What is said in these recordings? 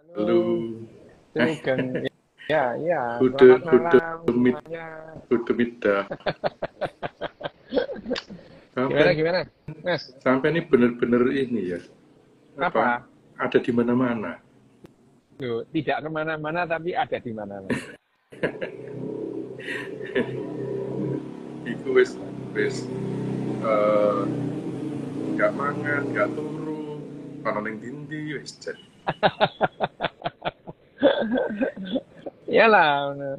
Halo, Halo, Sugeng. Ya, ya. udah Selamat udah malam mid semuanya. udah middah. Gimana, Sampai gimana, Mas? sampai ini bener-bener ini ya, apa Apa? ada di mana-mana. Loh, tidak kemana-mana, tapi ada di mana-mana. Iku wis eh, nggak mangan, nggak turu, ana ning dindi wis jet. Iyalah, bener.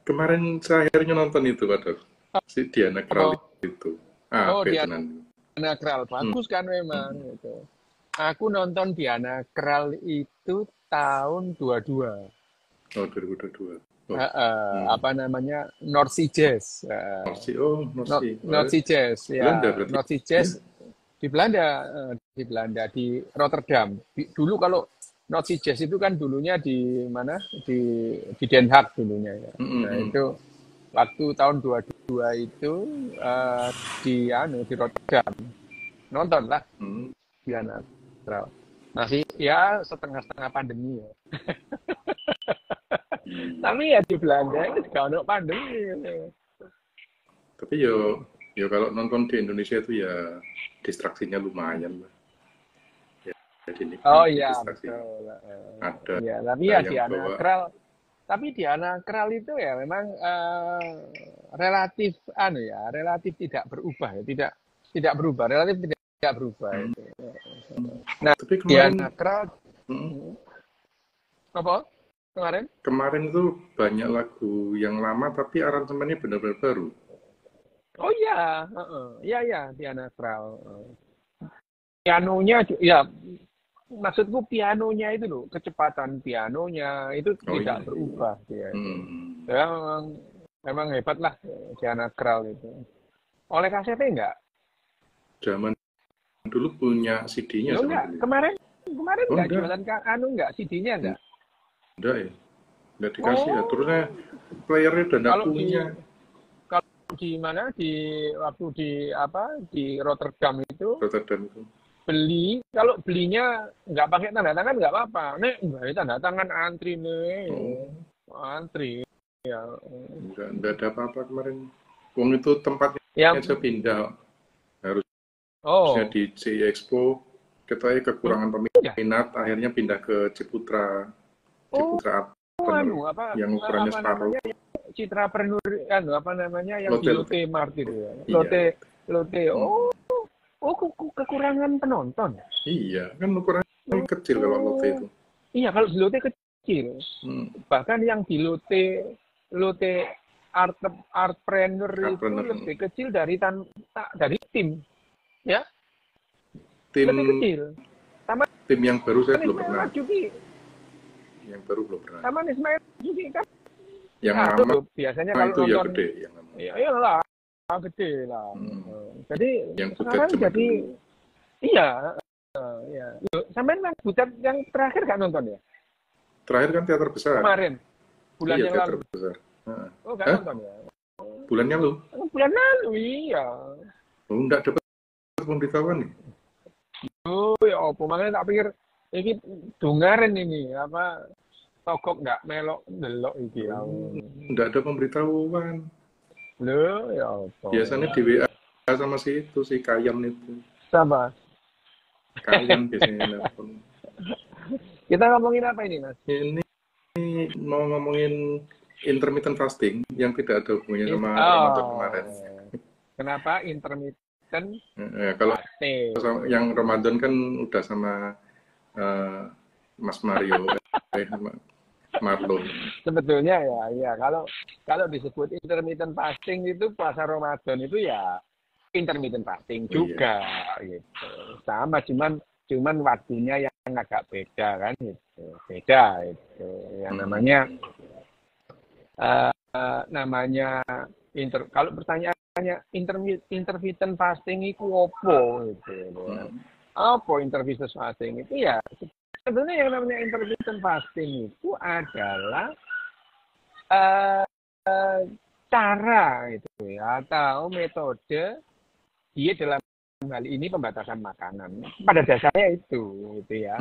Kemarin saya akhirnya nonton itu padahal si Diana Krall Apa? itu. Oh, Apik Diana tenan. Kral. Hmm. Bagus kan memang. Gitu. Aku nonton Diana Kral itu tahun 22. Oh 2022. Oh. Apa namanya? North Sea Jazz. Norsi, oh Norsi. North Sea Jazz, Belanda ya. berarti. North Sea Ya? Jazz di Belanda, di Rotterdam. Dulu kalau Nazi Jazz itu kan dulunya di mana? Di Den Haag dulunya ya. Nah, Mm-mm. itu waktu tahun 22 itu di Rotterdam. Nonton lah Hmm. di Anastral. Masih ya setengah-setengah pandemi ya. Tapi ya di Belanda itu juga ada pandemi. Gitu. Tapi yo kalau nonton di Indonesia itu ya distraksinya lumayan lah. Ya, jadi Oh nikmati iya distraksinya. betul. Ada Ya tapi ya yang Diana bawa, Kral. Tapi Diana Kral itu ya memang relatif relatif tidak berubah ya, tidak berubah, relatif tidak berubah hmm, itu. Nah, tapi Diana kemarin Kral hmm, apa kemarin? kemarin itu banyak lagu yang lama tapi aransemennya benar-benar baru. Oh iya, iya iya Diana Kral. Pianonya ya maksudku pianonya itu loh, kecepatan pianonya itu Oh tidak iya. berubah dia itu. Hmm. Ya memang hebat lah Diana Kral itu. Oleh kasetnya enggak? Zaman dulu punya CD-nya Lo zaman enggak? dulu. Kemarin Oh enggak enggak, jualan enggak CD-nya enggak? enggak ya. Enggak dikasih ya. Oh, Terusnya playernya udah enggak kalau punya. di mana di waktu di Rotterdam itu Rotterdam itu. kalau belinya nggak pakai tanda tangan nggak apa-apa. Nek nggak tanda tangan antri nih, Oh, antri ya. enggak ada apa-apa kemarin. Wong itu tempatnya Yang aja pindah. Harusnya oh, di CI Expo kita kekurangan ya. peminat, akhirnya pindah ke Ciputra, Oh, Ciputra Bener, yang ukurannya apa separuh. namanya? Citra Prenur apa namanya yang di Lotte, Lotte. Lotte Mart itu ya. Iya, Lotte. Lotte. Hmm. Kekurangan penonton. Iya, kan ukurannya kecil kalau Lotte Oh, itu. iya kalau di Lotte kecil. Hmm. Bahkan yang di Lotte Art Artpreneur itu Entrepreneur. lebih kecil dari tim, ya, Tim lebih kecil. Taman tim yang baru saya belum Ismail pernah. Marzuki, Yang baru belum pernah. Taman Ismail Marzuki kan. Yang Nah, lama tuh, biasanya kalau itu ya nonton, gede, yang lama. ya iyalah, gede lah. Hmm. Jadi Yang butet sekarang zaman jadi, dulu. iya, ya. Sampai yang butet yang terakhir gak nonton ya? Terakhir kan teater besar. Kemarin, bulan Iya, yang teater lalu. besar. Nah. Oh, gak Hah? nonton ya? Bulannya lu? Bulan lalu, iya. Oh, enggak dapat pemberitahuan nih. Oh, ya apa makanya tak pikir ini dungaren ini apa togok nggak melok delok iki ya. Enggak ada pemberitahuan. Lho, ya apa. Biasanya di WA sama si itu, si Kayan itu. Sama. Kayan biasanya nelfon. Kita ngomongin apa ini, Mas? Ini mau ngomongin intermittent fasting yang tidak ada hubungannya sama Ramadan kemarin. Kenapa intermittent Kalau fasting? yang Ramadan kan udah sama Mas Mario, Marlon. Sebetulnya ya kalau disebut intermittent fasting itu puasa Ramadan itu ya intermittent fasting juga gitu. Sama cuman waktunya yang agak beda kan gitu. Beda itu. Yang namanya kalau pertanyaannya intermittent fasting itu apa gitu. Apa intermittent fasting itu ya sebenarnya yang namanya intermittent fasting itu adalah cara itu ya atau metode diet dalam hal ini pembatasan makanan. Pada dasarnya itu gitu ya.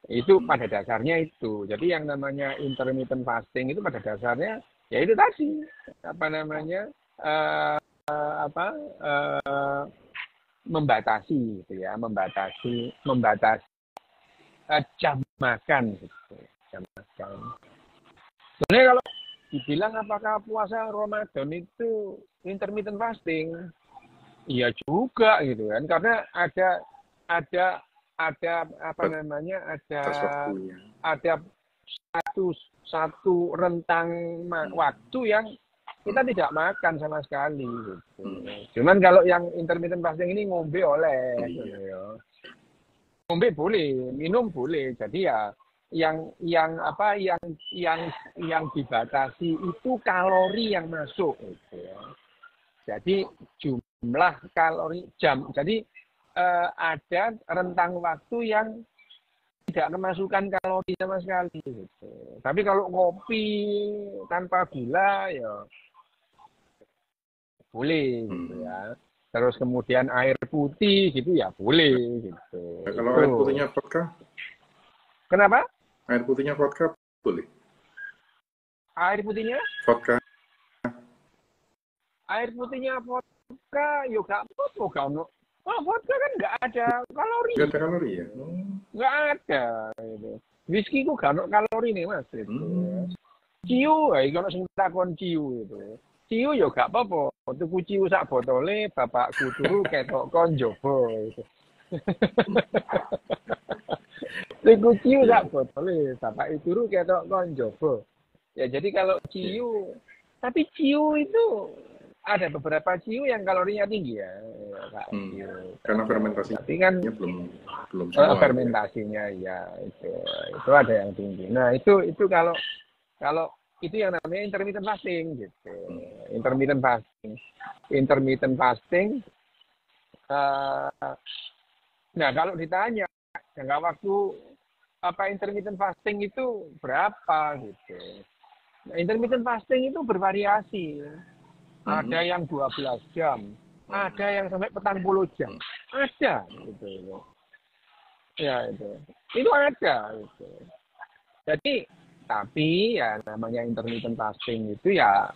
Itu pada dasarnya itu. Jadi yang namanya intermittent fasting itu pada dasarnya ya itu tadi apa namanya apa membatasi gitu ya, membatasi jam makan gitu. Jam makan. Sebenarnya kalau dibilang apakah puasa Ramadan itu intermittent fasting? Iya juga gitu kan, karena ada apa namanya Batas waktunya. ada satu rentang waktu yang kita tidak makan sama sekali gitu. Cuman kalau yang intermittent fasting ini ngombe oleh gitu ya. Ngombe boleh, minum boleh. Jadi ya yang apa yang dibatasi itu kalori yang masuk gitu ya. Jadi jumlah kalori jam. Jadi ada rentang waktu yang tidak kemasukan kalori sama sekali. Gitu. Tapi kalau ngopi tanpa gula ya boleh gitu ya. Terus kemudian air putih gitu ya boleh gitu. Nah, kalau air putihnya vodka? Kenapa? Air putihnya vodka boleh. Air putihnya? Vodka. Air putihnya vodka ya gak apa-apa. Oh, vodka kan nggak ada kalori. Nggak ada kalori ya? Nggak ada. Gitu. Whisky ku gak ada kalori nih mas. Gitu. Ciu, kalau sing takon ciu itu. Ciu ya gak apa-apa. Tuku ciu sak botole, bapakku turu ketok kon jowo. Gitu. Tuku ciu sak botole, bapak turu ketok kon jowo. Ya jadi kalau ciu, tapi ciu itu ada beberapa ciu yang kalorinya tinggi ya. Karena fermentasinya tapi kan belum semua. Fermentasinya ya itu ada yang tinggi. Nah itu kalau itu yang namanya intermittent fasting gitu. Intermittent fasting. Nah kalau ditanya jangka waktu apa intermittent fasting itu berapa gitu. Nah, intermittent fasting itu bervariasi. Ada yang 12 jam, ada yang sampai 40 jam. Ada gitu. Ya itu. Itu ada gitu. Jadi tapi ya namanya intermittent fasting itu ya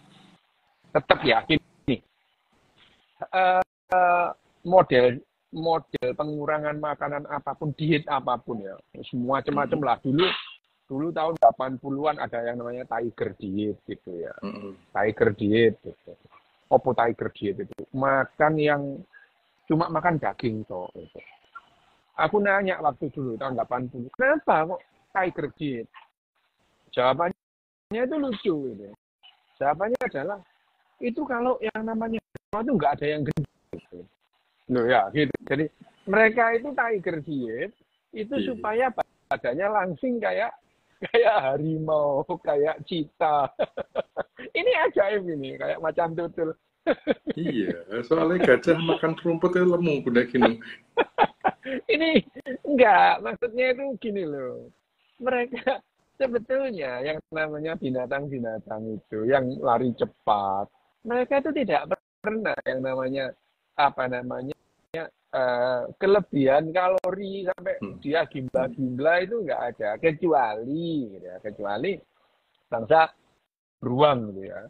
tetap ya gini. Model pengurangan makanan apapun, diet apapun ya. Semua macam-macam lah dulu tahun 80-an ada yang namanya Tiger diet gitu ya. Tiger diet gitu. Opo Tiger diet itu makan yang cuma makan daging toh gitu. Aku nanya waktu dulu tahun 80, kenapa kok Tiger diet? Jawabannya itu lucu gitu. Jawabannya adalah itu kalau yang namanya itu nggak ada yang gendut gitu. Loh ya gitu. Jadi mereka itu Tiger diet itu supaya badannya langsing kayak harimau, kayak cita. Ini ajaib ini, kayak macam tutul. Iya, soalnya gajah makan rumput itu lemu udah gini. Ini enggak, maksudnya itu gini loh. Mereka sebetulnya yang namanya binatang-binatang itu yang lari cepat, mereka itu tidak pernah yang namanya kelebihan kalori sampai dia gimla-gimla itu enggak ada, kecuali bangsa beruang gitu ya.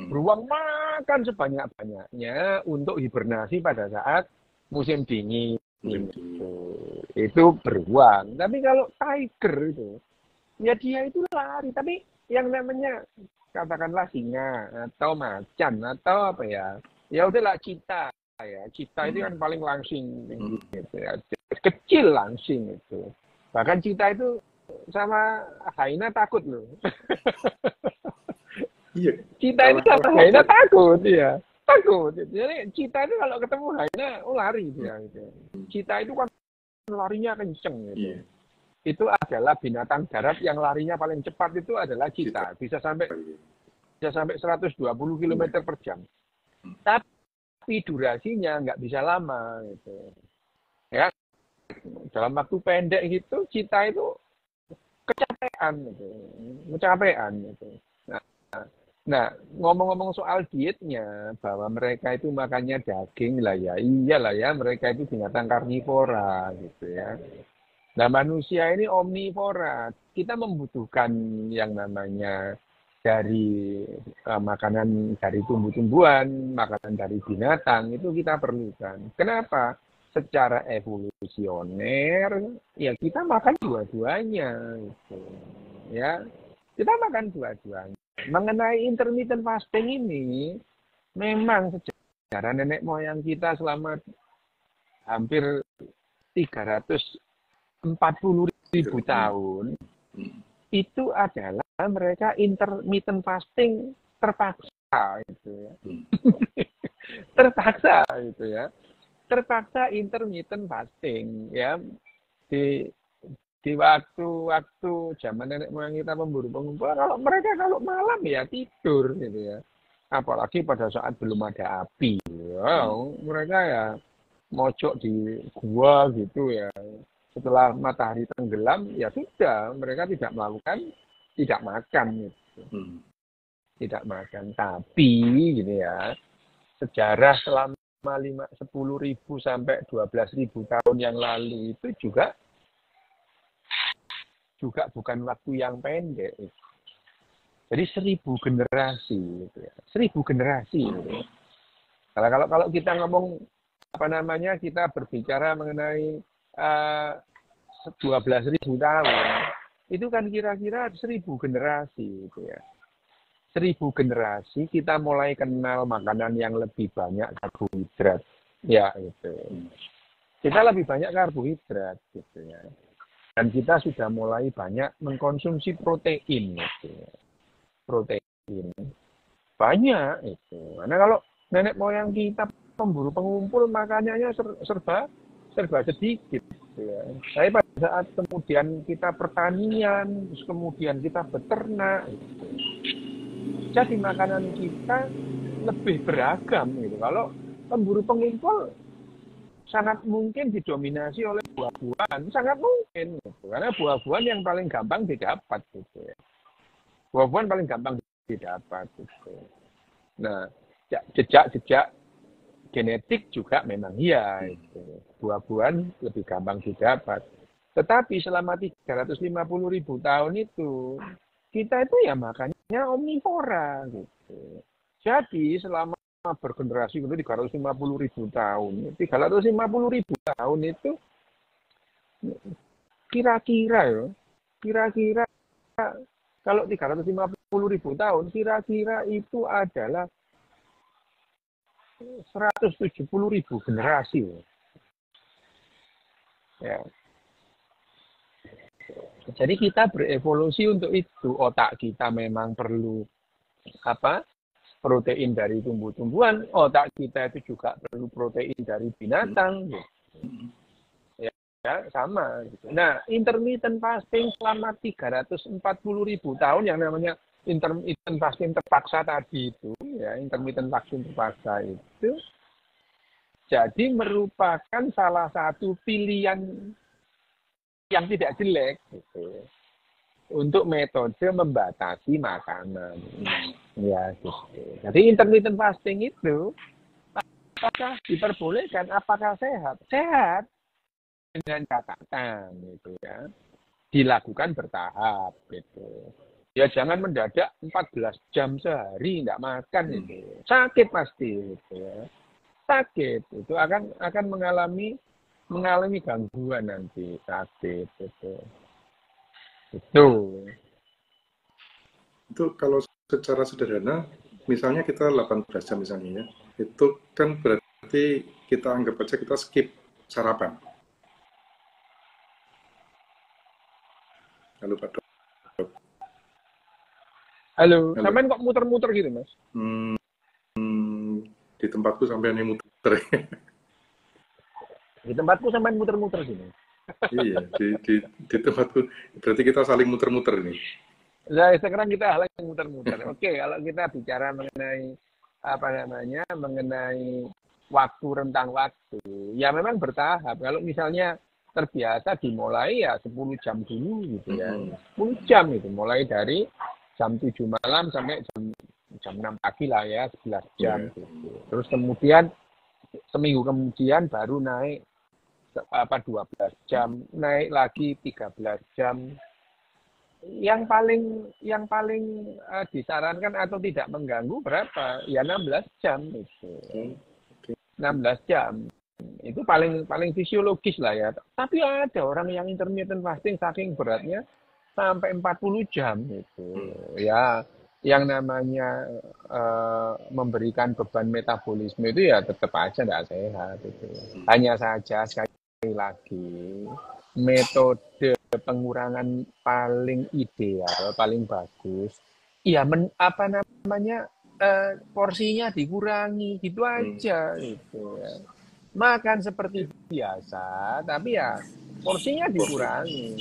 Beruang makan sebanyak-banyaknya untuk hibernasi pada saat musim dingin. Itu beruang. Tapi kalau tiger itu, ya dia itu lari. Tapi yang namanya katakanlah singa atau macan atau apa ya, ya udahlah cita ya. Cita itu kan paling langsing gitu ya. Kecil langsing itu. Bahkan cita itu sama hyena takut loh. Iya. Cita itu sama hyena takut ya. Takut. Jadi cita itu kalau ketemu hyena lari dia gitu. Cita itu kan larinya kenceng gitu. Yeah. Itu adalah binatang darat yang larinya paling cepat itu adalah cita. Bisa sampai 120 km per jam. Tapi durasinya nggak bisa lama gitu. Ya. Dalam waktu pendek gitu cita itu kecapean gitu. Nah, ngomong-ngomong soal dietnya, bahwa mereka itu makannya daging lah ya, iyalah ya, mereka itu binatang karnivora gitu ya. Nah, manusia ini omnivora. Kita membutuhkan yang namanya dari makanan dari tumbuh-tumbuhan, makanan dari binatang, itu kita perlukan. Kenapa? Secara evolusioner, ya kita makan dua-duanya. Gitu. Ya, kita makan dua-duanya. Mengenai intermittent fasting ini, memang sejarah nenek moyang kita selama hampir 340.000 tahun itu adalah mereka intermittent fasting terpaksa itu ya. Terpaksa itu ya. Terpaksa intermittent fasting ya di waktu zaman nenek moyang kita memburu pengumpul, kalau mereka kalau malam ya tidur gitu ya. Apalagi pada saat belum ada api. Wow, mereka ya mojok di gua gitu ya. Setelah matahari tenggelam, ya sudah, mereka tidak makan gitu. Tidak makan. Tapi gitu ya, sejarah selama 10.000 sampai 12.000 tahun yang lalu itu juga bukan waktu yang pendek. Jadi 1.000 generasi gitu ya. 1.000 generasi gitu ya. Kalau kita ngomong kita berbicara mengenai 12.000 tahun, itu kan kira-kira 1.000 generasi gitu ya. 1.000 generasi kita mulai kenal makanan yang lebih banyak karbohidrat. Ya itu. Kita lebih banyak karbohidrat gitu ya. Dan kita sudah mulai banyak mengkonsumsi protein gitu ya. Protein. Banyak itu. Karena kalau nenek moyang kita pemburu pengumpul, makanannya serba sedikit. Gitu ya. Tapi pada saat kemudian kita pertanian, terus kemudian kita beternak, gitu. Jadi makanan kita lebih beragam. Gitu. Kalau pemburu pengumpul sangat mungkin didominasi oleh buah-buahan, sangat mungkin. Gitu. Karena buah-buahan yang paling gampang didapat. Gitu ya. Buah-buahan paling gampang didapat. Gitu. Nah, jejak genetik juga memang iya. Gitu. Buah-buahan lebih gampang didapat. Tetapi selama 350.000 tahun itu, kita itu ya makannya omnivora. Gitu. Jadi selama bergenerasi itu 350.000 tahun. 350.000 tahun itu kira-kira kalau 350.000 tahun, kira-kira itu adalah 170.000 generasi. Ya. Jadi kita berevolusi untuk itu. Otak kita memang perlu protein dari tumbuh-tumbuhan. Otak kita itu juga perlu protein dari binatang. Ya, sama. Nah, intermittent fasting selama 340.000 tahun yang namanya intermittent fasting terpaksa tadi itu, ya, intermittent fasting terpaksa itu, jadi merupakan salah satu pilihan yang tidak jelek gitu, untuk metode membatasi makanan. Ya, gitu. Jadi intermittent fasting itu apakah diperbolehkan? Apakah sehat? Sehat. Dengan catatan gitu ya, dilakukan bertahap gitu. Ya jangan mendadak 14 jam sehari nggak makan itu, sakit pasti gitu ya. Sakit itu akan mengalami gangguan nanti, sakit itu. Itu kalau secara sederhana, misalnya kita 18 jam misalnya ya, itu kan berarti kita anggap aja kita skip sarapan. Halo Pak Dok. Halo. Sampai kok muter-muter gitu Mas? Di tempatku sampai ini muter. Di tempatku sampai muter-muter gini. Iya, di tempatku. Berarti kita saling muter-muter ini. Nah, sekarang kita saling muter-muter. Oke, kalau kita bicara mengenai mengenai waktu, rentang waktu, ya memang bertahap. Kalau misalnya terbiasa dimulai ya 10 jam dulu gitu ya. 10 jam itu mulai dari jam 7 malam sampai jam 6 pagi lah ya, 11 jam gitu. Terus kemudian seminggu kemudian baru naik 12 jam, naik lagi 13 jam. Yang paling disarankan atau tidak mengganggu berapa? Ya 16 jam itu. Oke. 16 jam. Itu paling fisiologis lah ya. Tapi ada orang yang intermittent fasting saking beratnya sampai 40 jam itu. Ya, yang namanya memberikan beban metabolisme itu ya tetap aja tidak sehat itu. Hanya saja sekali lagi metode pengurangan paling ideal, paling bagus, ya apa namanya porsinya dikurangi gitu aja itu ya. Makan seperti biasa, tapi ya porsinya dikurangi.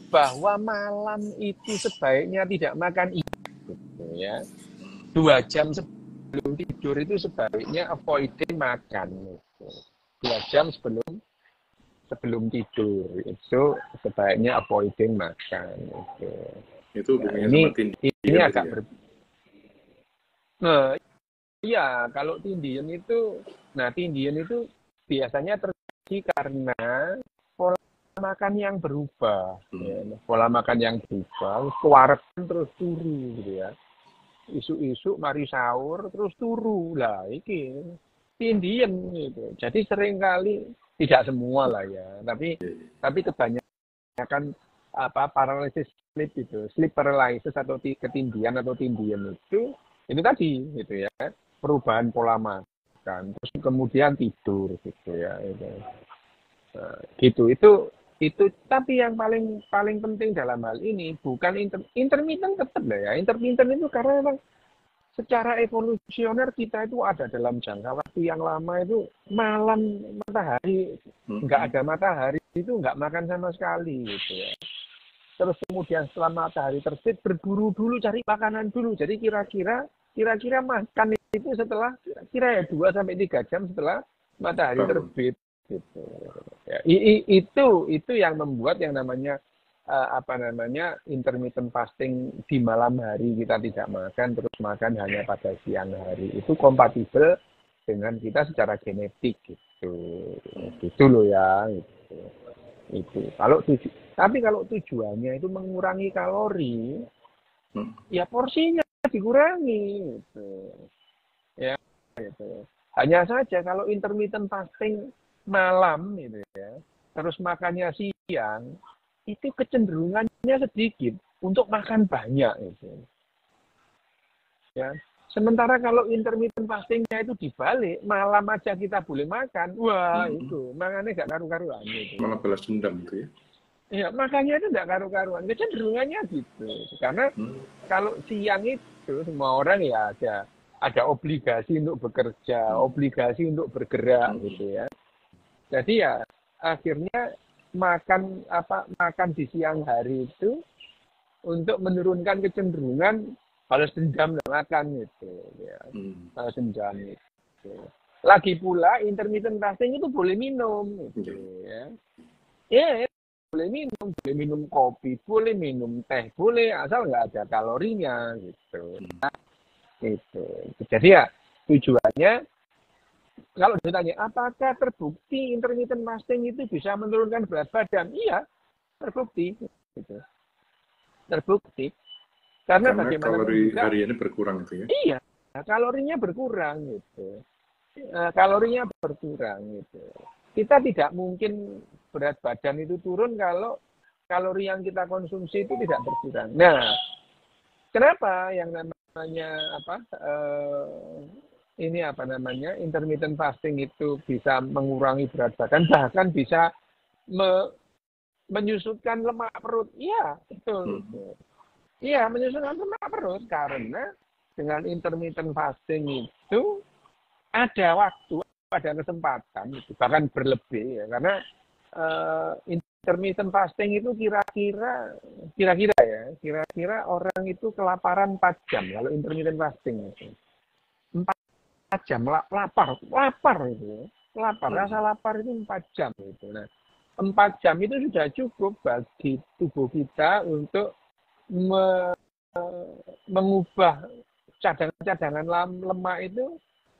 Bahwa malam itu sebaiknya tidak makan gitu ya. 2 jam sebelum tidur itu sebaiknya avoiding makan gitu. 2 jam sebelum tidur itu sebaiknya avoiding makan gitu. Itu hubungannya Ini sama tindian ini agak ya? Iya, kalau tindian itu biasanya terjadi karena pola makan yang berubah. Ya. Pola makan yang berubah, keluarkan terus turu gitu ya. Isu-isu mari sahur terus turu lah, iki tindian gitu. Jadi seringkali tidak semua lah ya, tapi kebanyakan paralysis sleep itu, sleep paralysis atau ketindian atau tindian itu tadi gitu ya. Perubahan pola makan, terus kemudian tidur gitu ya, gitu itu. Tapi yang paling penting dalam hal ini bukan intermittent tetap lah ya. Intermittent itu karena memang secara evolusioner kita itu ada dalam jangka waktu yang lama itu malam matahari nggak ada matahari itu nggak makan sama sekali gitu ya. Terus kemudian setelah matahari terbit berburu dulu cari makanan dulu. Jadi kira-kira makan itu setelah kira-kira ya 2-3 jam setelah matahari terbit gitu. Ya, itu yang membuat yang namanya intermittent fasting di malam hari kita tidak makan terus makan hanya pada siang hari itu kompatibel dengan kita secara genetik gitu loh ya gitu. Itu tapi kalau tujuannya itu mengurangi kalori ya porsinya dikurangi gitu. Ya gitu. Hanya saja kalau intermittent fasting malam gitu ya terus makannya siang itu kecenderungannya sedikit untuk makan banyak gitu. Ya. Sementara kalau intermittent fastingnya itu dibalik, malam aja kita boleh makan, wah itu makannya gak karu-karuan gitu. Malah balas dendam gitu ya? Iya, makanya itu gak karu-karuan, kecenderungannya gitu. Karena kalau siang itu semua orang ya ada obligasi untuk bekerja, obligasi untuk bergerak gitu ya. Jadi ya akhirnya makan di siang hari itu untuk menurunkan kecenderungan balas dendam makan gitu ya. Balas dendam gitu. Lagi pula intermittent fasting itu boleh minum gitu ya. Ya, boleh minum kopi, boleh minum teh, boleh asal nggak ada kalorinya gitu. Itu. Jadi ya tujuannya kalau ditanya apakah terbukti intermittent fasting itu bisa menurunkan berat badan? Iya, terbukti. Gitu. Terbukti. Karena bagaimana kalori juga, hariannya berkurang gitu ya? Iya, kalorinya berkurang gitu. Kalorinya berkurang gitu. Kita tidak mungkin berat badan itu turun kalau kalori yang kita konsumsi itu tidak berkurang. Nah, kenapa yang namanya intermittent fasting itu bisa mengurangi berat badan, bahkan bisa menyusutkan lemak perut? Iya, betul. Iya, menyusutkan lemak perut karena dengan intermittent fasting itu ada waktu, ada kesempatan, bahkan berlebih ya, karena intermittent fasting itu kira-kira orang itu kelaparan 4 jam kalau intermittent fasting itu. 4 jam lapar itu. Rasa lapar itu 4 jam itu. Nah, 4 jam itu sudah cukup bagi tubuh kita untuk mengubah cadangan lemak itu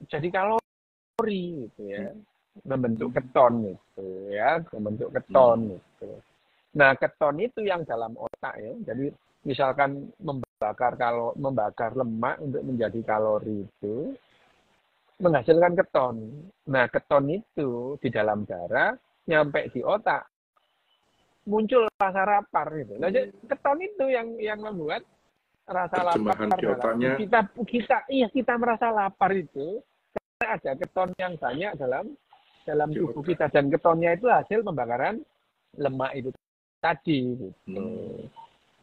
jadi kalori gitu ya. membentuk keton gitu ya, membentuk keton gitu. Nah, keton itu yang dalam otak ya. Jadi misalkan membakar lemak untuk menjadi kalori itu menghasilkan keton. Nah, keton itu di dalam darah nyampe di otak muncul rasa lapar gitu. Nah, keton itu yang membuat rasa lapar Terjemahan di dalam otaknya. kita merasa lapar itu karena ada keton yang banyak dalam Di tubuh otak. kita, dan ketonnya itu hasil pembakaran lemak itu tadi gitu.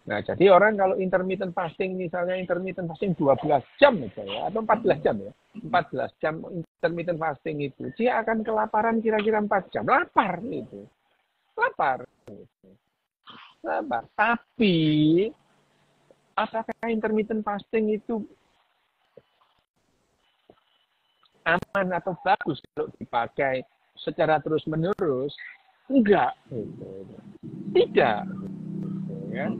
Nah, jadi orang kalau intermittent fasting, misalnya intermittent fasting 12 jam misalnya, atau 14 jam ya. 14 jam intermittent fasting itu, dia akan kelaparan kira-kira 4 jam. Lapar gitu. Lapar. Gitu. Lapar. Tapi, apakah intermittent fasting itu aman atau bagus kalau dipakai secara terus-menerus? Enggak. Gitu. Tidak. Gitu, ya.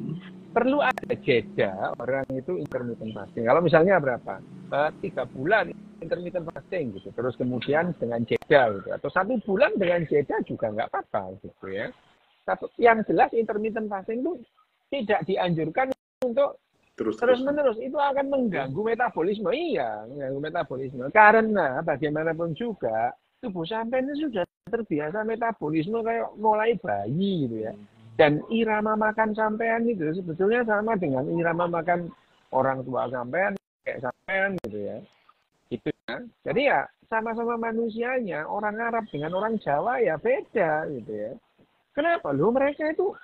Perlu ada jeda orang itu intermittent fasting. Kalau misalnya berapa? 3 bulan intermittent fasting gitu. Terus kemudian dengan jeda gitu. Atau 1 bulan dengan jeda juga nggak apa-apa gitu ya. Tapi yang jelas intermittent fasting itu tidak dianjurkan untuk terus-menerus. Itu akan mengganggu metabolisme. Iya, mengganggu metabolisme. Karena bagaimanapun juga tubuh sampean itu sudah terbiasa metabolisme kayak mulai bayi gitu ya. Dan irama makan sampean itu sebetulnya sama dengan irama makan orang tua sampean, kayak sampean gitu ya. Gitu ya. Jadi ya sama-sama manusianya, orang Arab dengan orang Jawa ya beda gitu ya. Kenapa? Loh mereka itu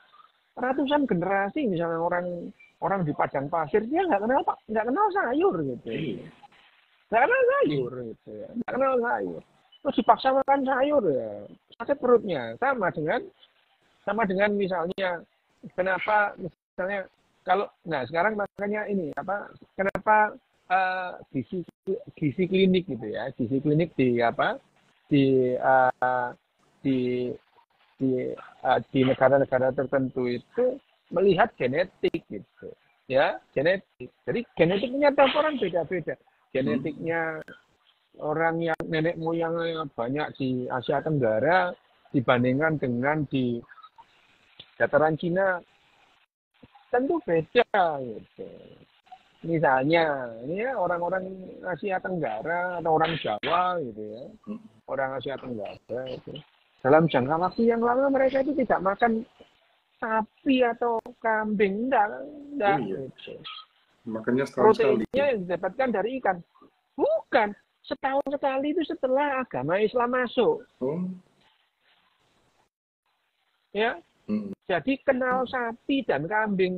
ratusan generasi misalnya orang di padang pasir dia nggak kenal sayur gitu. Nggak kenal sayur gitu ya. Nggak kenal sayur. Terus dipaksa makan sayur ya. Sakit perutnya. Sama dengan misalnya kenapa misalnya kalau sekarang makanya ini kenapa gizi klinik gitu ya, gizi klinik di di negara-negara tertentu itu melihat genetik gitu ya, genetik. Jadi genetiknya tiap orang beda-beda. Genetiknya orang yang nenek moyangnya banyak di Asia Tenggara dibandingkan dengan di dataran Cina tentu beda gitu. Misalnya, ini ya orang-orang Asia Tenggara atau orang Jawa gitu ya, orang Asia Tenggara itu dalam jangka waktu yang lama mereka itu tidak makan sapi atau kambing, enggak gitu. Makanya setahun sekali. Proteinnya yang didapatkan dari ikan, bukan setahun sekali itu setelah agama Islam masuk. Ya. Jadi kenal sapi dan kambing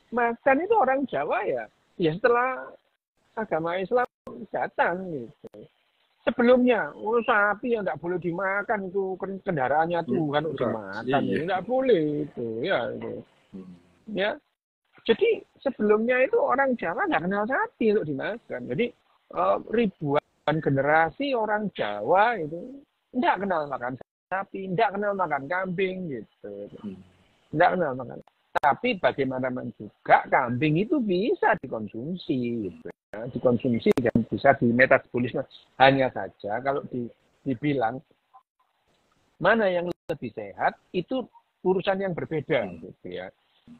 makan itu orang Jawa ya setelah agama Islam datang gitu. Sebelumnya, sapi yang tidak boleh dimakan itu kendaraannya Tuhan untuk dimakan, tidak boleh itu ya. Gitu. Ya, jadi sebelumnya itu orang Jawa nggak kenal sapi untuk dimakan. Jadi ribuan generasi orang Jawa itu tidak kenal makan sapi, tidak kenal makan kambing gitu. Tidak kenal makan. Tapi bagaimanapun juga kambing itu bisa dikonsumsi gitu ya. Dikonsumsi dan bisa dimetabolisme. Hanya saja kalau dibilang mana yang lebih sehat itu urusan yang berbeda gitu ya.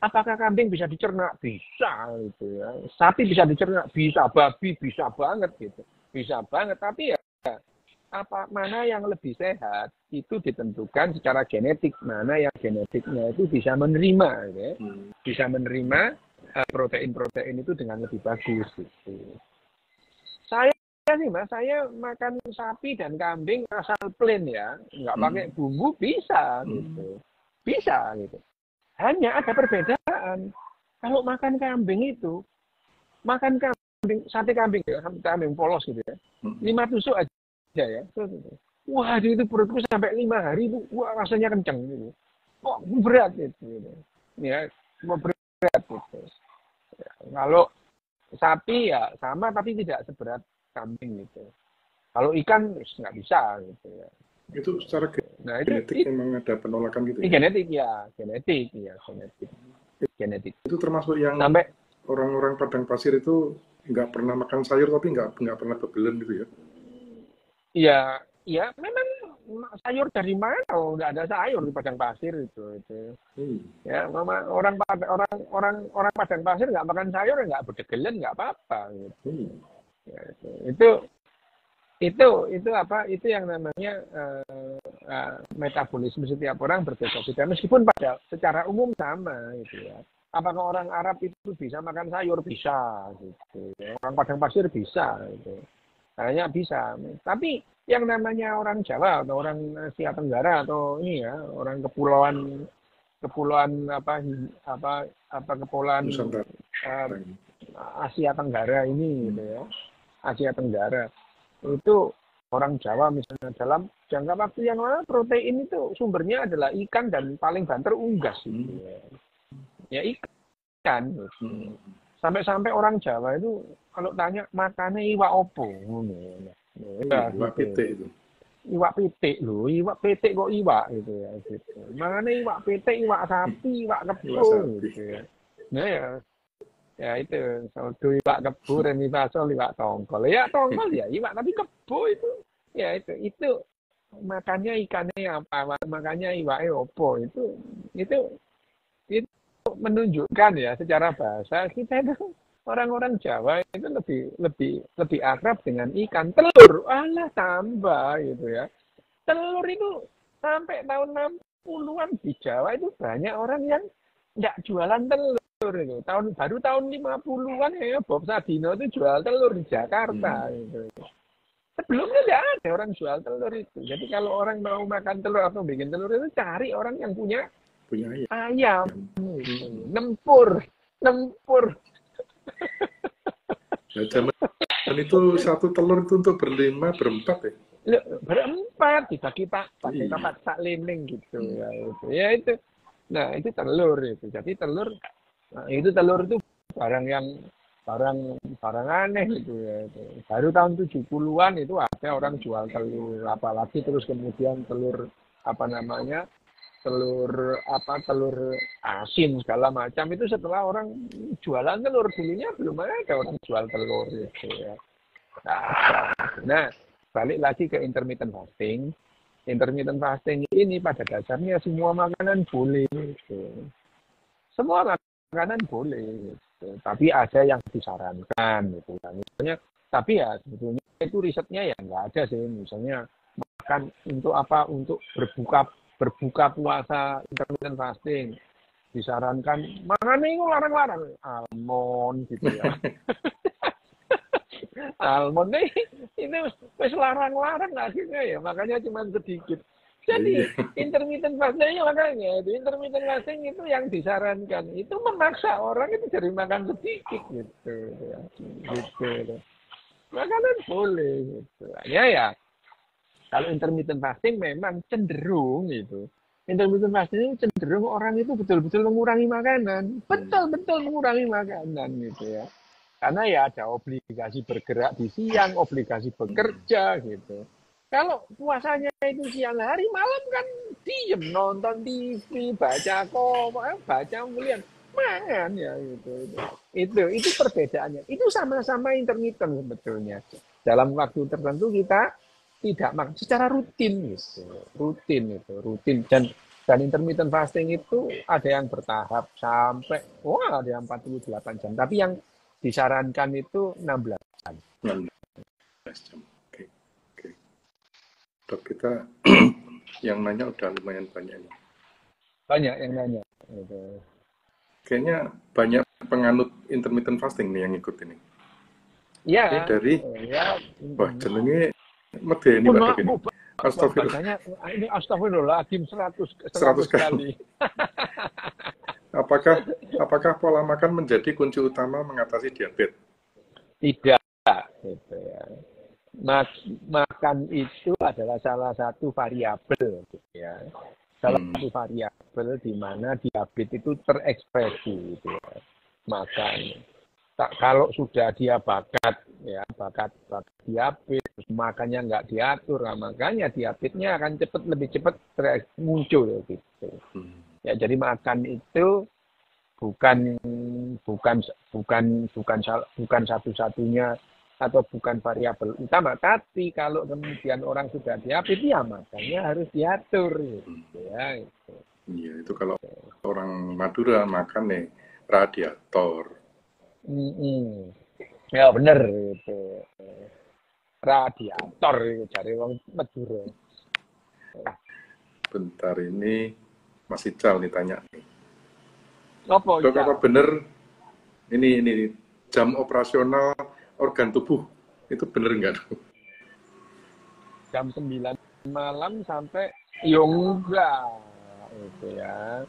Apakah kambing bisa dicerna? Bisa gitu ya. Sapi bisa dicerna? Bisa. Babi bisa banget gitu. Bisa banget, tapi ya mana yang lebih sehat itu ditentukan secara genetik, mana yang genetiknya itu bisa menerima ya. Bisa menerima protein-protein itu dengan lebih bagus gitu. Saya makan sapi dan kambing asal plain ya, nggak pakai bumbu bisa gitu. Bisa gitu. Hanya ada perbedaan. Kalau makan kambing itu, sate kambing ya, kambing polos gitu ya. 5 tusuk aja ya. Wah, itu perutku sampai 5 hari itu rasanya kencang gitu. Kok berat gitu. Ya, berat gitu. Ya, kalau sapi ya sama tapi tidak seberat kambing gitu. Kalau ikan nggak bisa gitu ya. Itu secara genetik memang ada penolakan gitu ya? Genetik. Itu termasuk yang sampai orang-orang padang pasir itu nggak pernah makan sayur tapi nggak pernah bebelen gitu ya? Iya, memang sayur dari mana? Oh, nggak ada sayur di padang pasir itu. Ya, orang padang pasir nggak makan sayur, nggak bedegelen, nggak apa-apa. Gitu. Ya, itu apa? Itu yang namanya metabolisme setiap orang berbeda-beda. Meskipun pada secara umum sama, gitu ya. Apakah orang Arab itu bisa makan sayur? Bisa, gitu. Orang padang pasir bisa, gitu. Kayaknya bisa. Tapi yang namanya orang Jawa atau orang Asia Tenggara atau ini ya, orang kepulauan kepulauan Asia Tenggara ini gitu ya. Asia Tenggara. Itu orang Jawa misalnya dalam jangka waktu yang lama protein itu sumbernya adalah ikan dan paling banter unggas gitu ya. Ya ikan. Gitu. Sampai-sampai orang Jawa itu kalau tanya makannya iwak opo Iwak pitik itu. Iwak pitik loh, iwak pitik kok iwak gitu ya gitu. Makanya iwak pitik, iwak sapi, iwak kebo gitu ya. Nah ya itu sodo iwak kebo remi fasol iwak tongkol. Ya tongkol ya iwak tapi kebo itu ya itu makannya ikannya apa? Makannya iwaknya opo itu menunjukkan ya secara bahasa kita itu orang-orang Jawa itu lebih akrab dengan ikan. Telur, alah tambah gitu ya. Telur itu sampai tahun 60-an di Jawa itu banyak orang yang nggak jualan telur itu. Baru tahun 50-an ya Bob Sadino itu jual telur di Jakarta gitu. Sebelumnya tidak ada orang jual telur itu. Jadi kalau orang mau makan telur atau bikin telur itu cari orang yang punya ayam. Nempur. Nah, zaman itu satu telur itu untuk berlima, berempat ya? Berempat dibagi pakai papat sak lemeng gitu ya itu. Ya itu. Nah, itu telur itu. Jadi telur itu barang aneh gitu ya. Baru tahun 70-an itu ada orang jual telur, apalagi terus kemudian telur telur asin segala macam itu setelah orang jualan telur. Dulunya belum ada orang jual telur gitu ya. Nah, balik lagi ke intermittent fasting. Intermittent fasting ini pada dasarnya semua makanan boleh gitu. Semua makanan boleh gitu. Tapi ada yang disarankan gitu kan. Misalnya tapi ya sebetulnya itu risetnya ya nggak ada sih. Misalnya makan untuk apa? Untuk berbuka puasa intermittent fasting disarankan makan itu larang-larang almond gitu ya. Almond ini wis larang-larang akhirnya ya, makanya cuma sedikit. Jadi intermittent fasting makanya itu intermittent fasting itu yang disarankan itu memaksa orang itu dari makan sedikit gitu ya. Gitu. Makanan boleh gitu. Ya. Kalau intermittent fasting memang cenderung gitu. Intermittent fasting itu cenderung orang itu betul-betul mengurangi makanan. Betul-betul mengurangi makanan gitu ya. Karena ya ada obligasi bergerak di siang, obligasi bekerja gitu. Kalau puasanya itu siang hari, malam kan diem nonton TV, baca kemudian makan ya gitu. Itu perbedaannya. Itu sama-sama intermittent sebetulnya. Dalam waktu tertentu kita tidak makan secara rutin gitu. Rutin dan intermittent fasting itu ada yang bertahap sampai ada yang 48 jam. Tapi yang disarankan itu 16 jam. 16 jam. Oke. Dok, kita yang nanya udah lumayan banyak nih. Banyak yang nanya. Gitu. Kayaknya banyak penganut intermittent fasting nih yang ikut ini. Ya. Ini dari wah jenenge medeni Pak ini. Astagfirullah. Ini astagfirullahaladzim 100 kali. Apakah pola makan menjadi kunci utama mengatasi diabetes? Tidak, gitu ya. Makan itu adalah salah satu variabel, gitu ya. Salah satu variabel di mana diabetes itu terekspresi, gitu ya. Makan. Kalau sudah dia bakat diabetes, makannya nggak diatur, makanya diabetesnya akan lebih cepat muncul, gitu. Ya, jadi makan itu bukan satu-satunya atau bukan variabel utama. Tapi kalau kemudian orang sudah diabetes, ya makannya harus diatur gitu ya. Gitu. Iya, itu kalau orang Madura makan nih radiator. Ya bener itu. Radiator itu cari wong Madura. Bentar ini masih Cal nih tanya nih. Apa Dok, ya? apa bener ini jam operasional organ tubuh itu bener nggak? Dok? Jam 9 malam sampai ya enggak itu ya.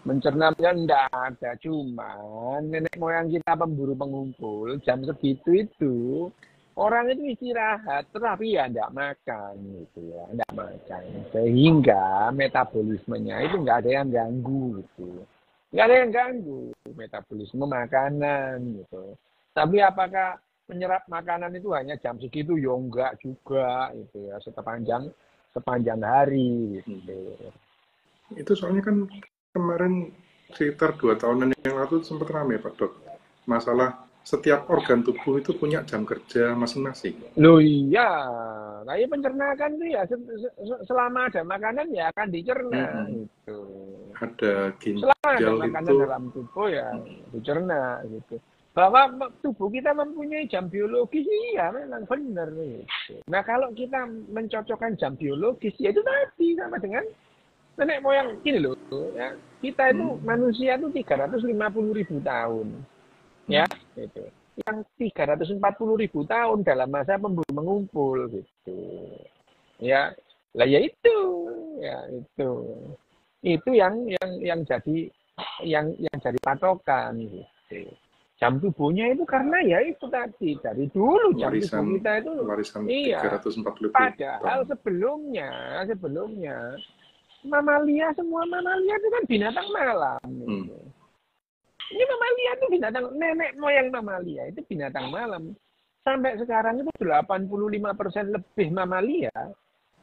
Mencernanya enggak ada, cuman nenek moyang kita pemburu pengumpul jam segitu itu orang itu istirahat tapi ya enggak makan gitu ya, enggak makan sehingga metabolismenya itu enggak ada yang ganggu gitu, enggak ada yang ganggu metabolisme makanan gitu. Tapi apakah menyerap makanan itu hanya jam segitu? Ya enggak juga itu ya, sepanjang hari gitu. Itu soalnya kan kemarin sekitar 2 tahunan yang lalu sempat ramai Pak Dok. Masalah setiap organ tubuh itu punya jam kerja masing-masing. Loh iya, kayak pencernaan tuh ya selama ada makanan ya akan dicerna gitu. Ada Selama ada ginjal makanan itu, dalam tubuh ya dicerna gitu. Bahwa tubuh kita mempunyai jam biologis, iya memang benar gitu. Nah kalau kita mencocokkan jam biologis ya itu tadi sama dengan nenek moyang gini loh ya. Kita itu manusia itu 350.000 tahun. Ya, gitu. Yang 340.000 tahun dalam masa pemburu mengumpul gitu. Ya. Lah ya itu, ya itu. Itu yang jadi patokan gitu. Jam tubuhnya itu karena ya itu tadi dari dulu jam tubuh kita itu warisan iya. 340 Padahal tahun. sebelumnya semua mamalia itu kan binatang malam. Gitu. Ini mamalia itu binatang, nenek moyang mamalia itu binatang malam. Sampai sekarang itu 85% lebih mamalia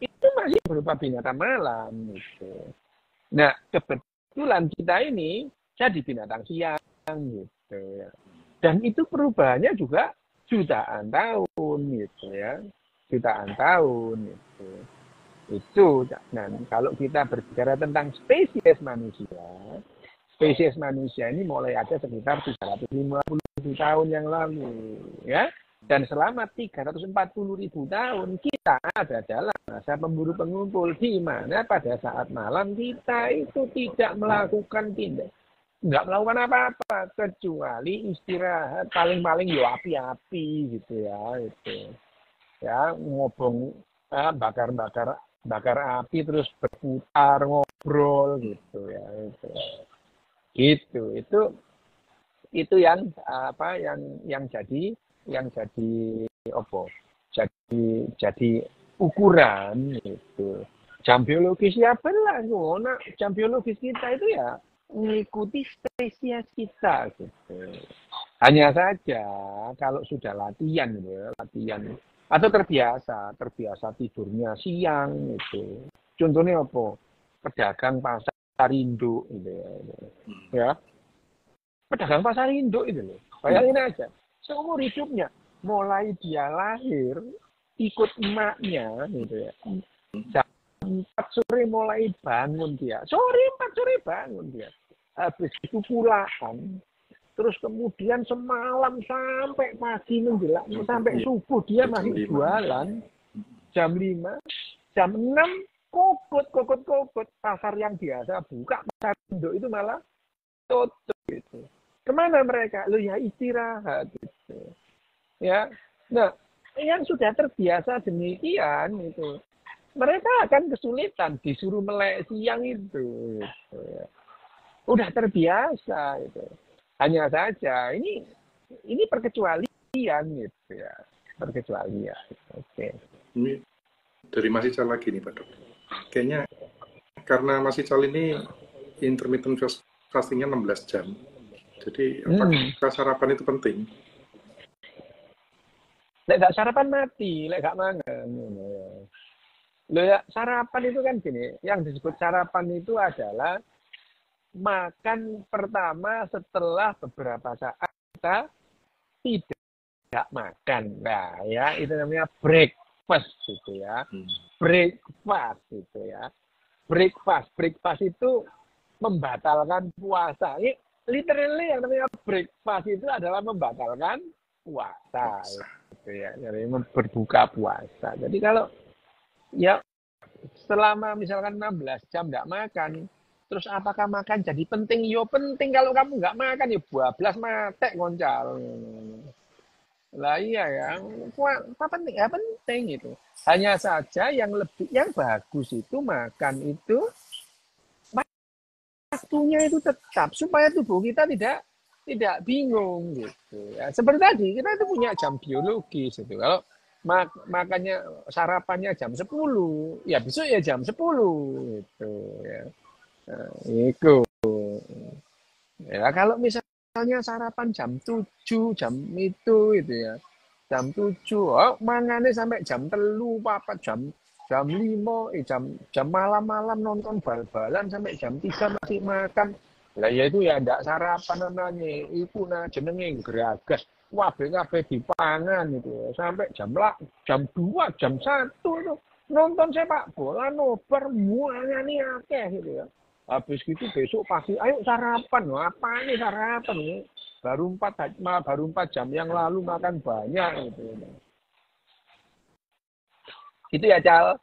itu masih berupa binatang malam. Gitu. Nah, kebetulan kita ini jadi binatang siang gitu ya. Dan itu perubahannya juga jutaan tahun gitu ya. Jutaan tahun gitu. Itu, dan kalau kita berbicara tentang spesies manusia ini mulai ada sekitar 350.000 tahun yang lalu, ya. Dan selama 340.000 tahun kita ada dalam masa pemburu pengumpul, di mana pada saat malam kita itu tidak melakukan nggak melakukan apa-apa kecuali istirahat, paling-paling ya api-api gitu ya, itu. Ya, ngobong, bakar api terus berputar ngobrol gitu ya, itu. Gitu itu yang jadi apa jadi ukuran gitu. Jam biologis ya benar ngono, jam biologis kita itu ya mengikuti spesies kita gitu. Hanya saja kalau sudah latihan gitu ya, latihan atau terbiasa tidurnya siang gitu. Contohnya apa? Pedagang pasar induk gitu ya. Pedagang pasar induk itu loh. Bayangin aja. Seumur hidupnya. Mulai dia lahir, ikut emaknya gitu ya. Jam 4 sore mulai bangun dia. 4 sore bangun dia. Habis itu pulaan. Terus kemudian semalam sampai pagi menjelang. Sampai subuh dia masih jualan. Jam 5. Jam 6 kokot. Pasar yang biasa buka, pasar induk itu malah tutup gitu. Kemana mereka? Loh ya istirahat gitu. Ya. Nah, yang sudah terbiasa demikian itu, mereka akan kesulitan disuruh melek siang itu. Gitu, ya. Udah terbiasa itu. Hanya saja ini perkecualian gitu ya. Perkecualian. Oke. Ini dari Mas Ical lagi nih Pak Dok. Kayaknya karena Mas Ical ini intermittent fastingnya 16 jam. Jadi apakah sarapan itu penting? Lek gak sarapan mati, lek gak mangan. Loh ya, sarapan itu kan gini, yang disebut sarapan itu adalah makan pertama setelah beberapa saat kita tidak nggak makan. Nah, ya itu namanya breakfast gitu ya. Breakfast gitu ya. Breakfast itu membatalkan puasa. Ini literally yang namanya breakfast itu adalah membatalkan puasa gitu ya. Jadi berbuka puasa. Jadi kalau ya selama misalkan 16 jam nggak makan, terus apakah makan jadi penting? Yo penting, kalau kamu nggak makan ya 12 mate ngoncal. Lah iya ya, apa penting? Ya penting itu. Hanya saja yang bagus itu makan itu waktunya itu tetap supaya tubuh kita tidak bingung gitu ya. Seperti tadi kita itu punya jam biologis itu. Kalau makannya sarapannya jam 10, ya besok ya jam 10 gitu ya. Nah, itu. Ya kalau misalnya sarapan jam 7 jam itu ya. Jam 7, oh, mangane sampai jam 3, jam 5, jam malam-malam nonton bal-balan sampai jam 3 masih makan. Lah ya itu ya ndak sarapan namanya. Iku jenenge geragas. Kabeh dipangan itu ya. Sampai jam 2, jam 1 itu nonton sepak bola nobar muangane akeh gitu ya. Habis gitu besok pagi, ayo sarapan. Apa ini sarapan ini? Baru 4 jam yang lalu makan banyak gitu. Itu ya, Cal.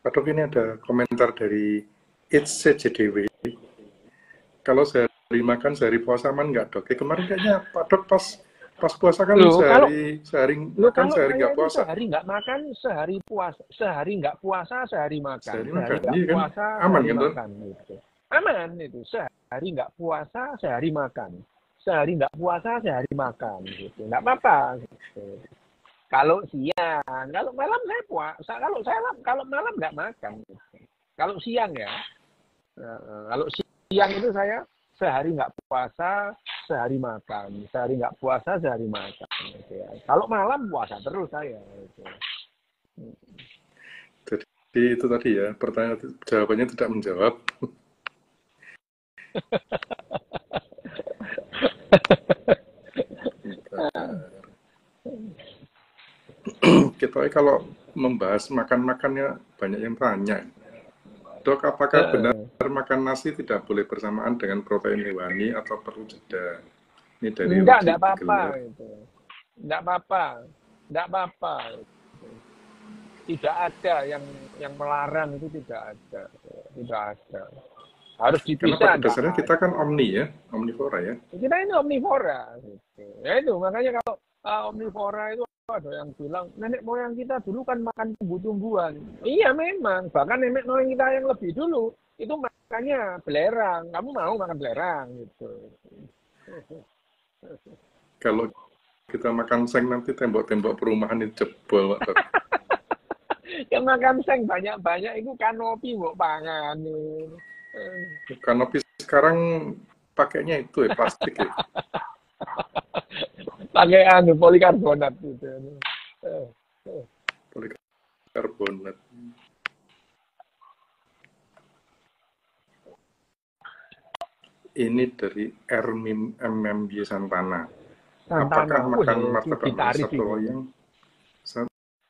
Pak Dok, ini ada komentar dari It's CJDW. Kalau sehari makan, sehari puasa man nggak, Dok? Kemarin kayaknya Pak Dok pas puasa kan sehari makan, sehari nggak puasa. Sehari nggak makan, sehari puasa. Sehari nggak puasa, sehari makan. Sehari nggak iya, puasa, kan? Aman, sehari kan, makan. Gitu. Aman itu. Sehari nggak puasa, sehari makan. Sehari nggak puasa, sehari makan. Gitu. Nggak apa-apa. Gitu. Kalau siang, kalau malam saya puasa. Kalau malam nggak makan. Gitu. Kalau siang ya. Kalau siang itu saya sehari nggak puasa, sehari makan. Sehari nggak puasa, sehari makan. Gitu ya. Kalau malam puasa terus saya. Gitu. Jadi itu tadi ya, jawabannya tidak menjawab. Kita kalau membahas makan-makannya banyak yang tanya. Dok, apakah benar makan nasi tidak boleh bersamaan dengan protein hewani atau perlu jeda? Ini dari Enggak apa-apa itu. Enggak apa-apa. Tidak ada yang melarang itu, tidak ada. Harus dipisah. Karena pada dasarnya kita kan omnivora ya. Kita ini omnivora. Gitu. Ya itu makanya kalau omnivora itu ada yang bilang nenek moyang kita dulu kan makan tumbuh-tumbuhan. Iya memang, bahkan nenek moyang kita yang lebih dulu itu makannya belerang. Kamu mau makan belerang gitu. Kalau kita makan seng nanti tembok-tembok perumahan itu jebol, Pak. Yang makan seng banyak-banyak itu kanopi mbok pangan. Kanopi sekarang pakainya itu ya plastik ya. Pakai polikarbonat gitu. Polikarbonat. Ini dari MMB Santana. Apakah makan martabak satu loyang?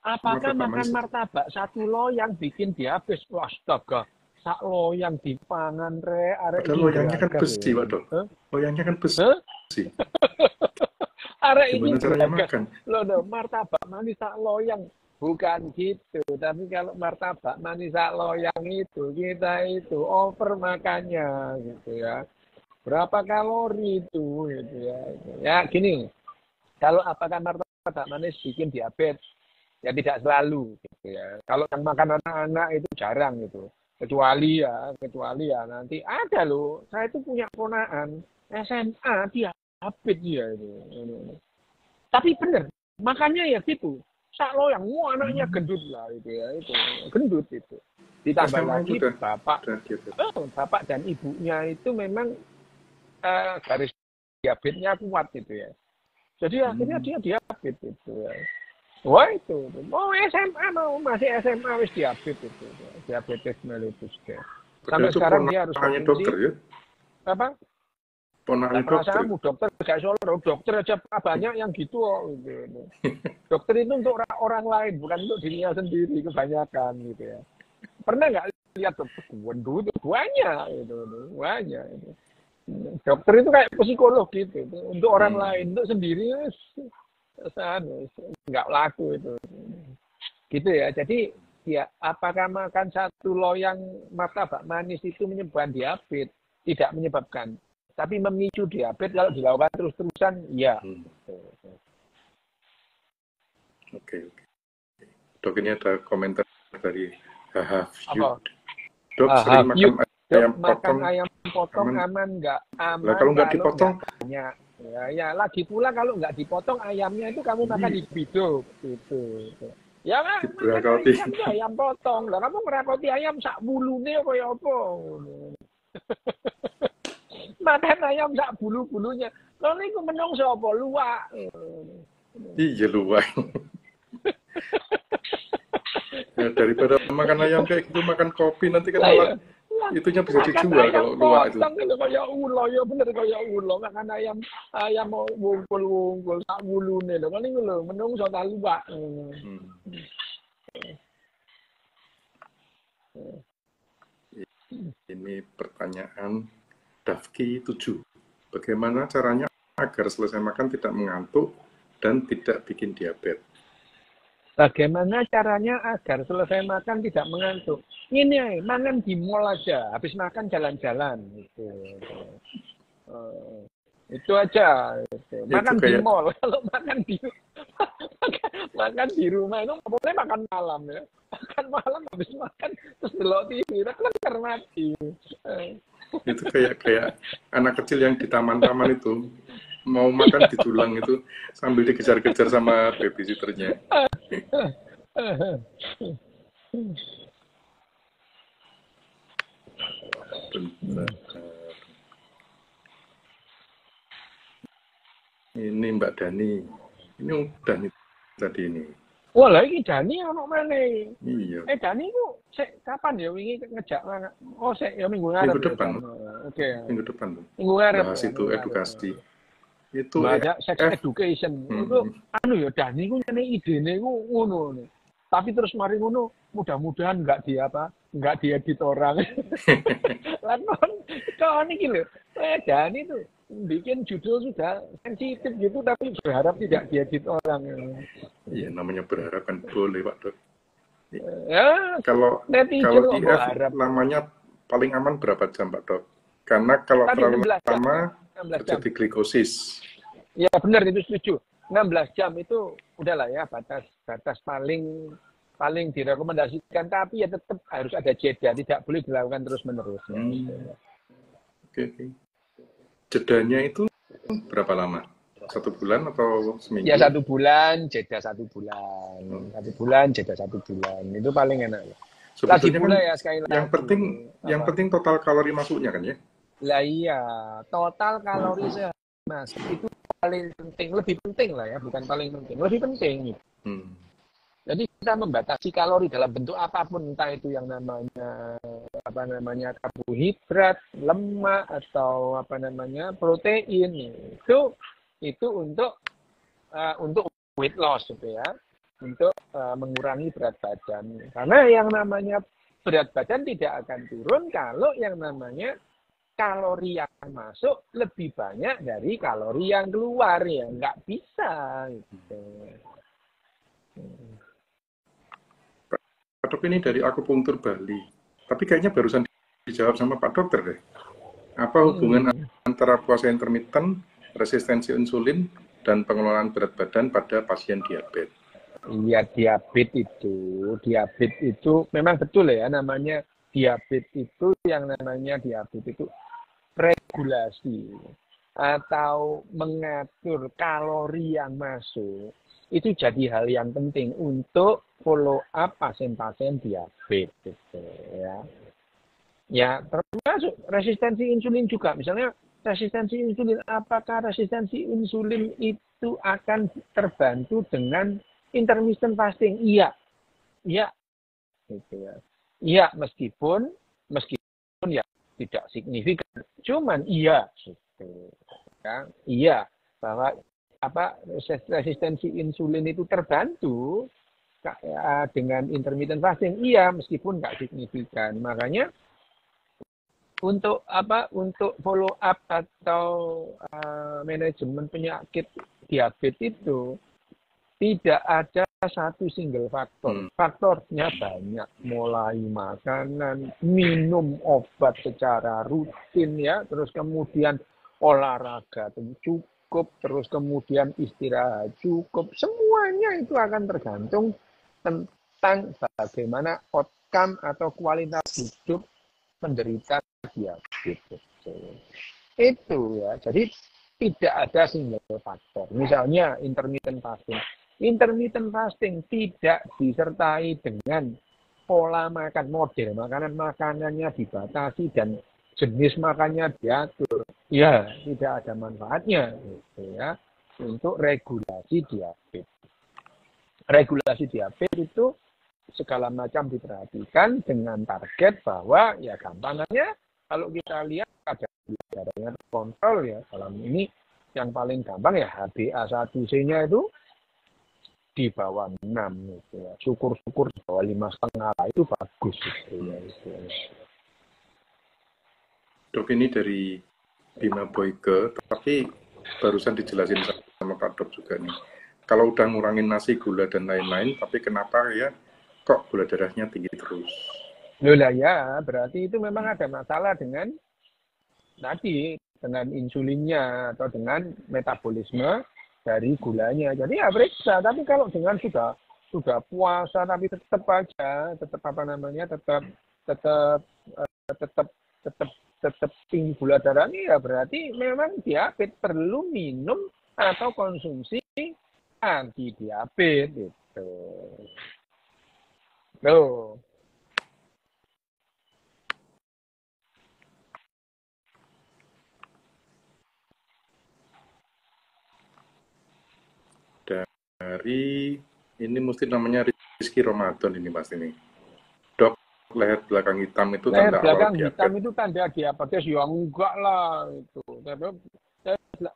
Apakah makan martabak satu loyang bikin diabetes? Astaga, sak loyang dipangan arek. Padahal loyangnya kan besi, Pak Dok. Loyangnya kan besi. Arek ini caranya makan? Loh, martabak manis sak loyang. Bukan gitu, tapi kalau martabak manis sak loyang itu, kita itu over makannya gitu ya. Berapa kalori itu gitu ya. Ya gini, kalau apakah martabak manis bikin diabetes? Ya tidak selalu gitu ya. Kalau yang makan anak-anak itu jarang gitu. Kecuali ya nanti ada loh. Saya itu punya ponakan SMA diabetes dia itu. Tapi bener, makannya ya gitu. Sak loyang, anaknya gendut lah itu ya, itu gendut itu. Ditambah lagi bapak dan ibunya itu memang garis diabetesnya kuat gitu ya. Jadi akhirnya dia diabetes itu ya. Wah itu, masih SMA wis diabetes itu, diabetes mellitus. Sampai sekarang dia harus konsumsi. Dokter, ya? Apa? Ponali Lah dokter. perasaanmu dokter gak iso lho, dokter aja banyak yang gitu kok gitu. Dokter itu untuk orang lain, bukan untuk dirinya sendiri kebanyakan gitu ya. Pernah nggak lihat dokter itu banyak gitu, banyak itu. Dokter itu kayak psikolog gitu, untuk orang lain, untuk sendiri nggak laku itu. Gitu ya. Jadi ya apakah makan satu loyang martabak manis itu menyebabkan diabetes? Tidak menyebabkan. Tapi memicu diabetes kalau dilakukan terus-terusan, ya. Oke. Dok, ini ada komentar dari Have Apa? Dok, sering makan ayam potong. Ayam potong aman nggak? Aman Nah, kalau nggak dipotong? Banyak. Ya, lagi pula kalau nggak dipotong ayamnya itu kamu makan hidup. Gitu. Ya kan, makan ayam potong. Lah kamu merakoti ayam sak bulune kaya apa? Makan ayam sak bulu-bulunya. Lho niku menungso apa luwak. Iya luwak. Ya, daripada makan ayam kayak gitu, makan kopi nanti kan malah itunya bisa dijual kalau luwak itu. Makan kaya ulo, ya bener kaya ulo. Makan ayam mau wungkul-wungkul sak bulune lho. Niku lho menungso ta luwak. Ini pertanyaan Dafki 7. Bagaimana caranya agar selesai makan tidak mengantuk dan tidak bikin diabetes? Bagaimana caranya agar selesai makan tidak mengantuk? Ini makan di mall aja, habis makan jalan-jalan gitu. Itu aja. Gitu. Makan di mall. Kalau makan di rumah itu nggak boleh makan malam ya. Makan malam habis makan terus delok TV, kan mati. Itu kayak anak kecil yang di taman-taman itu mau makan di tulang itu sambil dikejar-kejar sama babysitternya. Ini Mbak Dani, ini udah nih tadi ini. Wah, lagi Dani ono mana? Iya. Dani ku kapan ya wingi ngejak mana? Oh, ya minggu ngarep. Minggu depan. Oke. Minggu depan tuh. Minggu ngarep. Bahas itu edukasi. Itu banyak sex education. Itu ya Dani ku nyene idene ku ngono. Tapi terus mari ngono, mudah-mudahan enggak diedit orang. Lan kon iki lho. Dani tuh bikin judul sudah sensitif gitu tapi berharap tidak diedit orang. Iya, namanya berharap kan boleh Pak Dok. Ya, kalau IF lamanya paling aman berapa jam Pak Dok? Karena kalau terlalu lama terjadi glikosis. Ya benar, itu setuju. 16 jam itu udahlah ya batas paling direkomendasikan, tapi ya tetap harus ada jeda, tidak boleh dilakukan terus-menerus. Oke. Jedanya itu berapa lama? 1 bulan atau seminggu? Ya 1 bulan, jeda 1 bulan. 1 bulan, jeda 1 bulan. Itu paling enak. Sebetulnya kan ya, sekali lagi. Yang penting total kalori masuknya kan ya? Lah iya, total kalori Mas, itu paling penting, lebih penting lah ya, bukan paling penting, lebih penting. Jadi kita membatasi kalori dalam bentuk apapun, entah itu yang namanya karbohidrat, lemak atau protein, itu untuk weight loss gitu ya, untuk mengurangi berat badan. Karena yang namanya berat badan tidak akan turun kalau yang namanya kalori yang masuk lebih banyak dari kalori yang keluar, ya nggak bisa gitu. Pak Dok, ini dari akupunktur Bali, tapi kayaknya barusan dijawab sama Pak Dokter deh. Apa hubungan antara puasa intermittent, resistensi insulin, dan pengelolaan berat badan pada pasien diabetes? Iya, diabetes itu memang betul ya, namanya diabetes itu, yang namanya diabetes itu regulasi atau mengatur kalori yang masuk itu jadi hal yang penting untuk follow up pasien-pasien diabetes ya. Ya, termasuk resistensi insulin juga. Misalnya resistensi insulin, apakah resistensi insulin itu akan terbantu dengan intermittent fasting? Iya. Gitu ya. Iya, meskipun ya tidak signifikan. Cuman iya. gitu. Ya, iya bahwa resistensi insulin itu terbantu dengan intermittent fasting, iya meskipun nggak signifikan. Makanya untuk follow up atau manajemen penyakit diabetes itu tidak ada satu single faktor. Faktornya banyak, mulai makanan, minum obat secara rutin ya, terus kemudian olahraga cukup, terus kemudian istirahat cukup. Semuanya itu akan tergantung tentang bagaimana outcome atau kualitas hidup penderita diabetes. Itu ya. Jadi tidak ada single faktor. Misalnya intermittent fasting. Intermittent fasting tidak disertai dengan pola makan model. Makanannya dibatasi dan jenis makannya diatur. Ya, tidak ada manfaatnya gitu ya untuk regulasi diabetes. Regulasi diabetes itu segala macam diperhatikan dengan target bahwa ya gampangannya kalau kita lihat ada darahnya kontrol ya, dalam ini yang paling gampang ya HbA1c-nya itu di bawah 6 gitu ya. Syukur-syukur di bawah 5,5 itu bagus gitu ya. Dok, ini dari Bima Boyke, tapi barusan dijelasin sama Pak Dok juga nih. Kalau udah ngurangin nasi, gula dan lain-lain, tapi kenapa ya kok gula darahnya tinggi terus? Loh lah ya, berarti itu memang ada masalah dengan tadi, dengan insulinnya atau dengan metabolisme dari gulanya. Jadi ya periksa, tapi kalau dengan sudah puasa tapi tetap tinggi gula darahnya, ya berarti memang diabetes, perlu minum atau konsumsi anti diabetes gitu. Loh. Dari ini mesti namanya Rizky Ramadan ini Mas ini. Dok, leher belakang hitam itu tanda awal diabetes. Leher belakang hitam itu tanda diabetes ya enggak lah itu.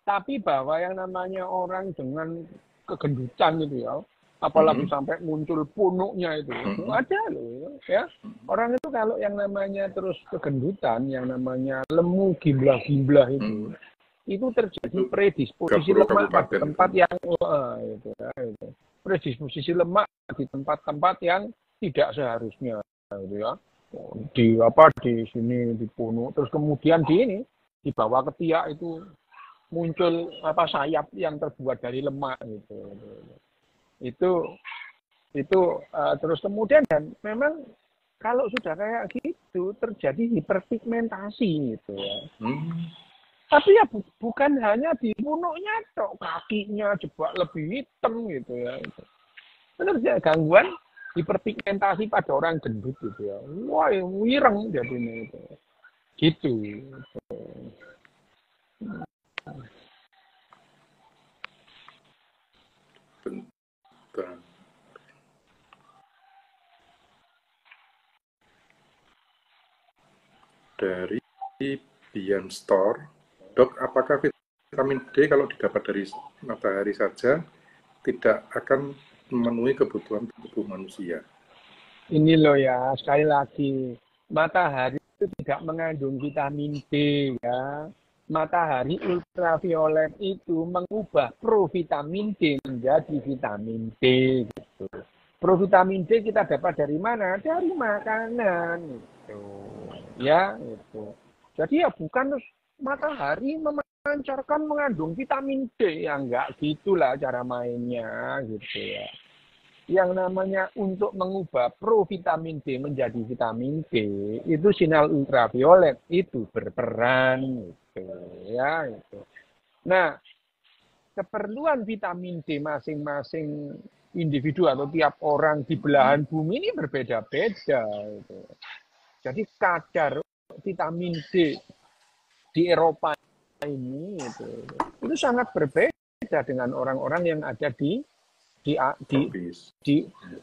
Tapi bahwa yang namanya orang dengan kegendutan gitu ya, apalagi sampai muncul punuknya itu, ada loh ya. Orang itu kalau yang namanya terus kegendutan, yang namanya lemu gimblah-gimblah itu terjadi predisposisi lemak pada tempat yang itu ya, itu. Predisposisi lemak di tempat-tempat yang tidak seharusnya gitu ya. Di sini di punuk, terus kemudian di bawah ketiak itu muncul sayap yang terbuat dari lemak gitu. Itu terus kemudian, dan memang kalau sudah kayak gitu terjadi hiperpigmentasi gitu ya. Tapi ya bukan hanya di punuknya, kakinya jebak lebih hitam gitu ya. Terjadi gangguan hiperpigmentasi pada orang gendut gitu ya. Wah, wireng jadinya itu. Gitu. Dari Beyond Store, Dok, apakah vitamin D kalau didapat dari matahari saja tidak akan memenuhi kebutuhan tubuh manusia? Ini loh ya, sekali lagi, matahari itu tidak mengandung vitamin D ya. Matahari ultraviolet itu mengubah provitamin D menjadi vitamin D gitu. Provitamin D kita dapat dari mana? Dari makanan gitu. Ya, itu. Jadi ya bukan matahari memancarkan mengandung vitamin D, ya enggak gitulah cara mainnya gitu ya. Yang namanya untuk mengubah provitamin D menjadi vitamin D itu sinar ultraviolet itu berperan gitu ya itu. Nah, keperluan vitamin D masing-masing individu atau tiap orang di belahan bumi ini berbeda-beda gitu. Jadi kadar vitamin D di Eropa ini itu sangat berbeda dengan orang-orang yang ada di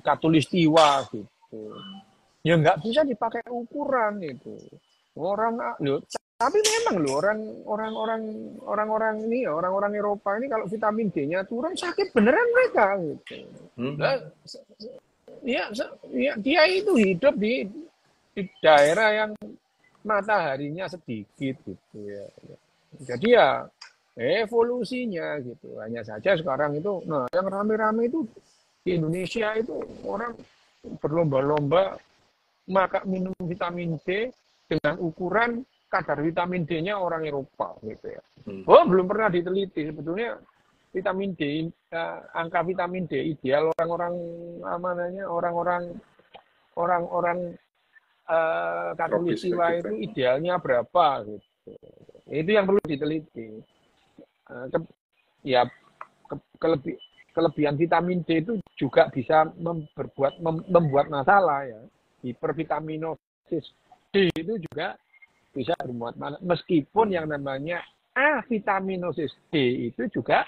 Katulistiwa gitu. Ya nggak bisa dipakai ukuran itu. Orang Tapi memang loh orang-orang ini ya, orang-orang Eropa ini kalau vitamin D-nya turun sakit beneran mereka gitu. Nah, ya, ya, dia itu hidup di daerah yang mataharinya sedikit gitu ya. Jadi ya evolusinya gitu. Hanya saja sekarang itu, nah yang rame-rame itu di Indonesia itu orang berlomba-lomba minum vitamin D dengan ukuran kadar vitamin D-nya orang Eropa gitu ya. Oh, belum pernah diteliti sebetulnya vitamin D, angka vitamin D ideal orang-orang katulistiwa itu idealnya berapa gitu. Itu yang perlu diteliti. Kelebihan vitamin D itu juga bisa membuat masalah ya. Hipervitaminosis D itu juga bisa bermuat masalah. Meskipun yang namanya avitaminosis D itu juga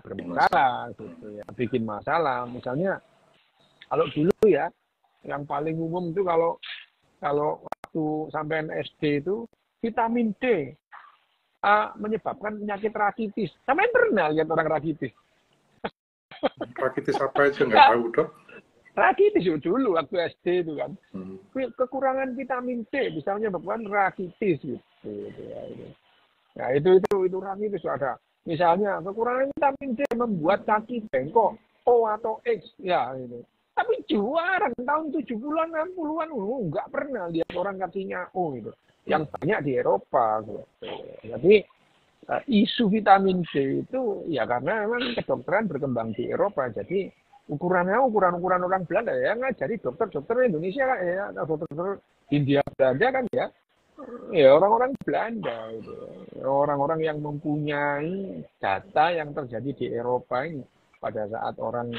bermasalah gitu ya, bikin masalah. Misalnya kalau dulu ya, yang paling umum itu kalau waktu sampai SD itu vitamin D menyebabkan penyakit rakitis. Sampai pernah lihat orang rakitis? Rakitis apa aja nggak tahu dok. Rakitis dulu waktu SD itu kan. Kekurangan vitamin D bisa menyebabkan rakitis gitu. Nah itu rakitis ada. Misalnya kekurangan vitamin D membuat kaki bengkok, O atau X ya gitu. Tapi jarang tahun 70-an 60-an nggak pernah lihat orang kakinya O gitu. Yang banyak di Eropa gitu. Jadi isu vitamin D itu ya karena memang kedokteran berkembang di Eropa. Jadi ukuran orang Belanda ya ngajari dokter Indonesia ya, dokter Hindia Belanda kan ya orang-orang Belanda itu, orang-orang yang mempunyai data yang terjadi di Eropa ini pada saat orang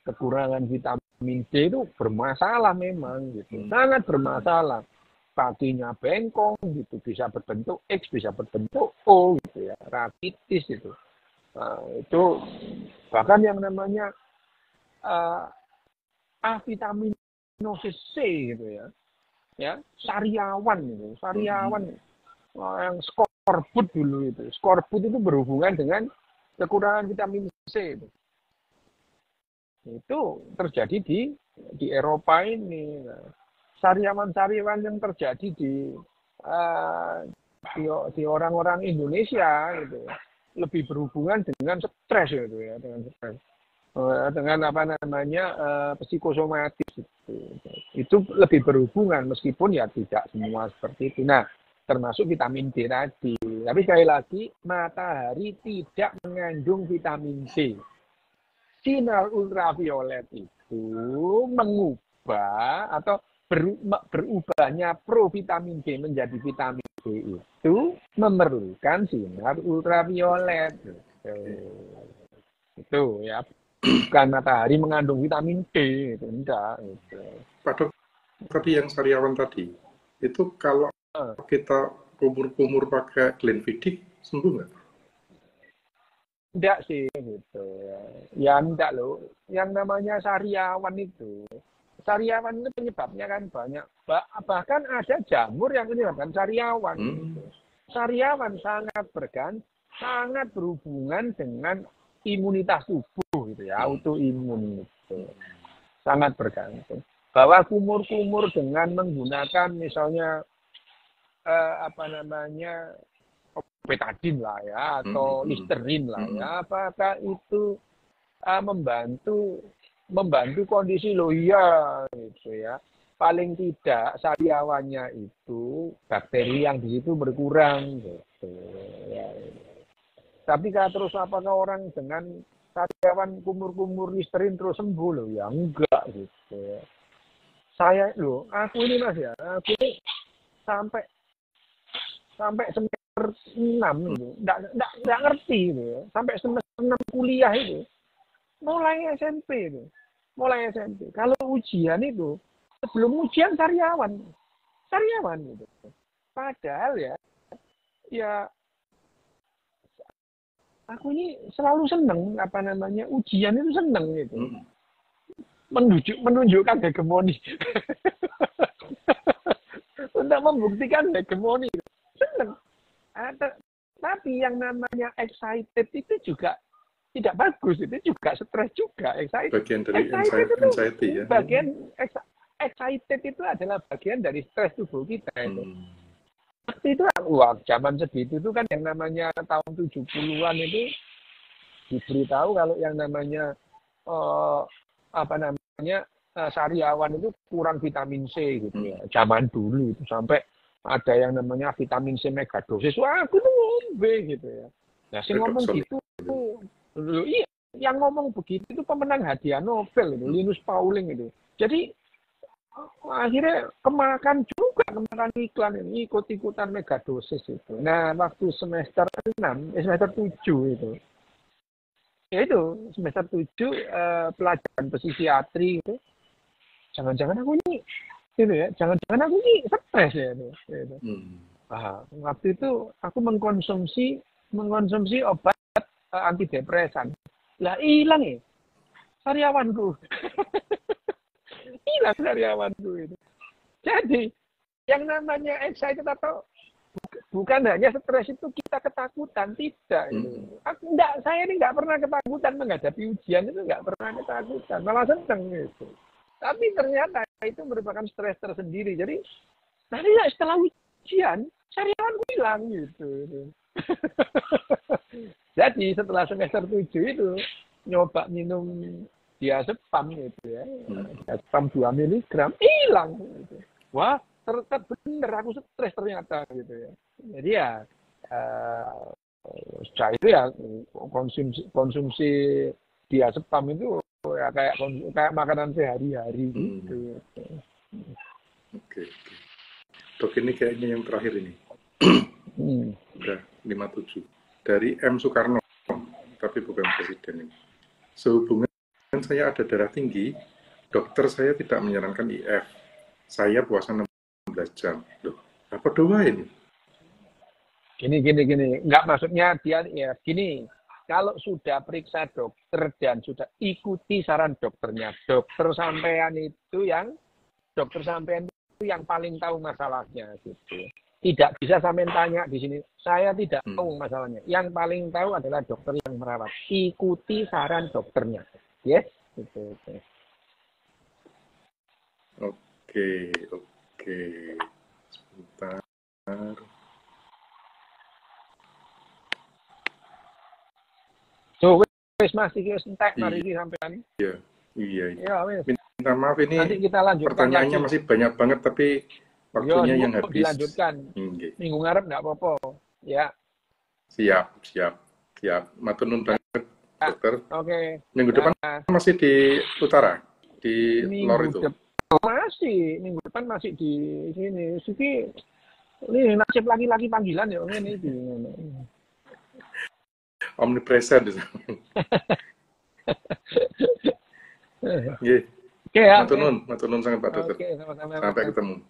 kekurangan vitamin D itu bermasalah memang gitu, sangat bermasalah, kakinya bengkong gitu, bisa berbentuk X, bisa berbentuk O gitu ya, rakitis itu, itu bahkan yang namanya avitaminosis C gitu ya sariawan yang skorbut dulu itu. Skorbut itu berhubungan dengan kekurangan vitamin C itu terjadi di Eropa ini. Sariawan yang terjadi di orang-orang Indonesia gitu ya, lebih berhubungan dengan stres gitu ya, dengan psikosomatis itu lebih berhubungan meskipun ya tidak semua seperti itu. Nah, termasuk vitamin D tadi. Tapi sekali lagi matahari tidak mengandung vitamin D. Sinar ultraviolet itu mengubah atau berubahnya provitamin D menjadi vitamin D itu memerlukan sinar ultraviolet. Itu ya. Bukan matahari mengandung vitamin D, itu enggak. Gitu. Pak Dok, tadi yang sariawan tadi, itu kalau kita kumur-kumur pakai Glenfiddich, sembuh nggak? Enggak sih, gitu. Ya enggak loh. Yang namanya sariawan itu penyebabnya kan banyak. Bahkan ada jamur yang menyebabkan sariawan. Gitu. Sariawan sangat berhubungan dengan imunitas tubuh gitu ya, autoimun gitu. Sangat bergantung. Bahwa kumur-kumur dengan menggunakan misalnya betadine lah ya atau listerin lah ya, apakah itu membantu kondisi loya gitu ya. Paling tidak sariawannya itu bakteri yang di situ berkurang gitu ya. Tapi terus apakah orang dengan sariawan kumur-kumur listerin terus sembuh loh? Ya enggak gitu ya. Aku ini Mas ya, aku ini sampai semester 6 gitu. Enggak ngerti gitu ya. Sampai semester 6 kuliah itu. Mulai SMP itu. Kalau ujian itu, sebelum ujian sariawan gitu. Padahal ya aku ini selalu seneng ujian itu seneng gitu. Menunjukkan hegemoni. untuk membuktikan hegemoni. Seneng. Tapi yang namanya excited itu juga tidak bagus, itu juga stres juga. Bagian dari anxiety ya. Excited itu adalah bagian dari stres tubuh kita itu. Waktu itu wah, zaman segitu itu kan yang namanya tahun 70-an itu diberitahu kalau yang namanya sariawan itu kurang vitamin C gitu ya. Zaman dulu itu sampai ada yang namanya vitamin C megadosis. Wah, aku tuh ngombe gitu ya. Nah, sih ngomong gitu. Iya, yang ngomong begitu itu pemenang hadiah Nobel itu, Linus Pauling itu. Jadi akhirnya kemakan iklan ini, ikut-ikutan megadosis itu. Nah, waktu semester 7 itu. Ya itu, semester 7 pelajaran psikiatri itu. Jangan-jangan aku ini gitu ya, jangan-jangan aku ini stres ya itu. Gitu. Waktu itu aku mengkonsumsi obat antidepresan. Lah hilang ya sariawanku. Hilang sariawanku itu. Jadi yang namanya excited atau bukan hanya stres itu kita ketakutan, tidak. Saya ini nggak pernah ketakutan menghadapi ujian, itu nggak pernah ketakutan, malah seneng gitu. Tapi ternyata itu merupakan stres tersendiri. Jadi nanti setelah ujian sariawanku hilang gitu. Jadi setelah semester 7 itu nyoba minum diazepam gitu ya. Diazepam 2 mg hilang gitu. Wah, ternyata bener aku stres ternyata gitu ya. Jadi ya setelah itu ya konsumsi diazepam itu ya kayak makanan sehari-hari gitu. Oke. Dok, ini kayaknya yang terakhir ini. Udah 57. Dari M. Soekarno, tapi bukan presiden ini. Sehubungan saya ada darah tinggi, dokter saya tidak menyarankan IF. Saya puasa 16 jam. Loh, apa doa ini? Gini. Enggak, maksudnya dia ya gini. Kalau sudah periksa dokter dan sudah ikuti saran dokternya, dokter sampean itu yang paling tahu masalahnya gitu. Tidak bisa sampean tanya di sini. Saya tidak tahu masalahnya. Yang paling tahu adalah dokter yang merawat. Ikuti saran dokternya. Yes, gitu. Oke. Sebentar. So, wes masih wis entek mari iki sampean. Iya. Ya, wes. Minta maaf ini. Nanti kita lanjutkan pertanyaannya lagi. Masih banyak banget tapi waktunya yang habis. Dilanjutkan. Minggu ngarep enggak apa-apa. Ya. Siap. Matur nuwun banget, dokter. Oke. Minggu depan masih di utara, di lor itu. Minggu depan masih di sini. Ini nasib laki-laki panggilan ya ini. Omnipresent di sana. Oke, matur nuwun sangat Pak Dokter. Oke, sama-sama. Sampai ketemu.